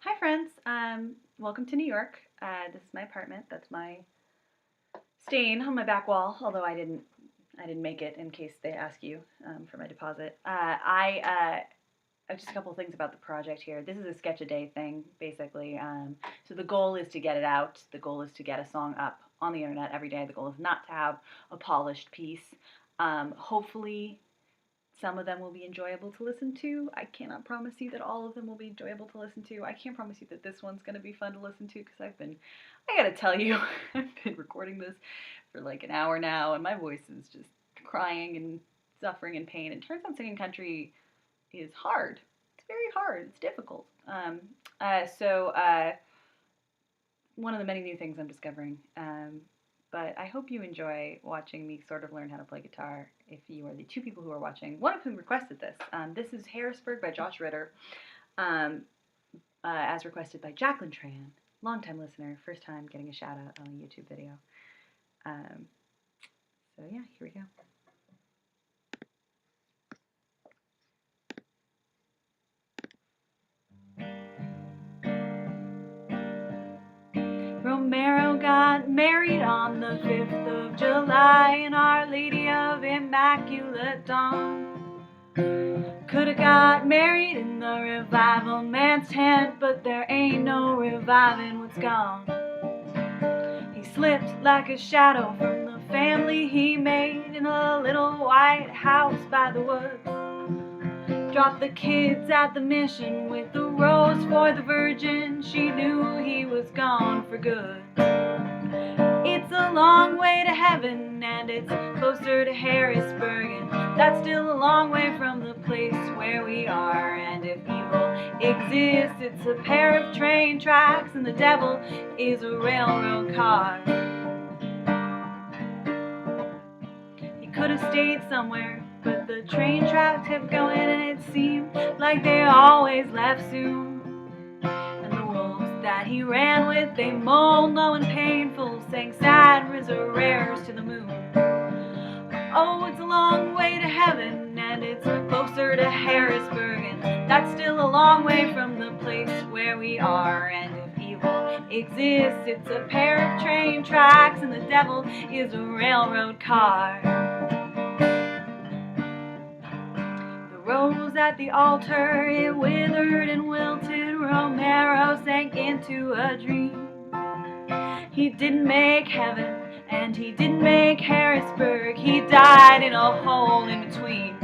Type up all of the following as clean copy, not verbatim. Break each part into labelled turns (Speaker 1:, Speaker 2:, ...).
Speaker 1: Hi friends, welcome to New York. This is my apartment. That's my stain on my back wall, although I didn't make it in case they ask you for my deposit. I have just a couple of things about the project here. This is a sketch a day thing, basically. So the goal is to get it out. The goal is to get a song up on the internet every day. The goal is not to have a polished piece. Hopefully some of them will be enjoyable to listen to. I cannot promise you that all of them will be enjoyable to listen to. I can't promise you that this one's going to be fun to listen to because I gotta tell you, I've been recording this for like an hour now and my voice is just crying and suffering in pain. It turns out singing country is hard. It's very hard. It's difficult. So one of the many new things I'm discovering. But I hope you enjoy watching me sort of learn how to play guitar if you are the two people who are watching, one of whom requested this. This is Harrisburg by Josh Ritter, as requested by Jacqueline Tran, longtime listener, first time getting a shout out on a YouTube video. So yeah, here we go. Romero got married on the 5th of July in Our Lady of Immaculate Dawn. Coulda got married in the revival man's tent, but there ain't no reviving what's gone. He slipped like a shadow from the family he made in a little white house by the woods. Dropped the kids at the mission with the rose for the Virgin. She knew he was gone for good. It's a long way to heaven and it's closer to Harrisburg, and that's still a long way from the place where we are. And if evil exists, it's a pair of train tracks and the devil is a railroad car. He could have stayed somewhere, but the train tracks kept going and it seemed like they always left soon. And the wolves that he ran with, they moaned low and painful, sang sad misereres to the moon. Oh, it's a long way to heaven and it's closer to Harrisburg, and that's still a long way from the place where we are. And if evil exists, it's a pair of train tracks and the devil is a railroad car. Rose at the altar, it withered and wilted. Romero sank into a dream. He didn't make heaven and he didn't make Harrisburg. He died in a hole in between.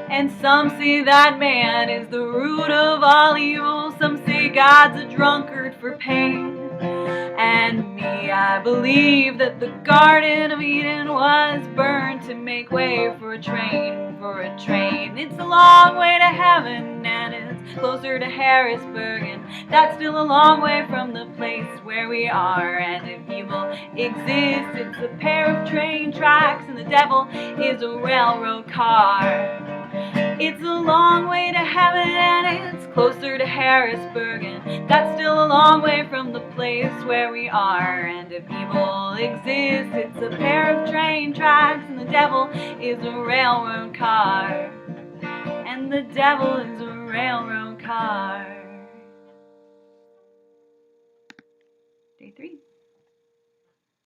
Speaker 1: And some say that man is the root of all evil. Some say God's a drunkard for pain. And me, I believe that the Garden of Eden was burned to make way for a train, It's a long way to heaven and it's closer to Harrisburg, and that's still a long way from the place where we are. And if evil exists, it's a pair of train tracks and the devil is a railroad car. It's a long way to heaven and it's closer to Harrisburg, and that's still a long way from the place where we are. And if evil exists, it's a pair of train tracks and the devil is a railroad car. And the devil is a railroad car.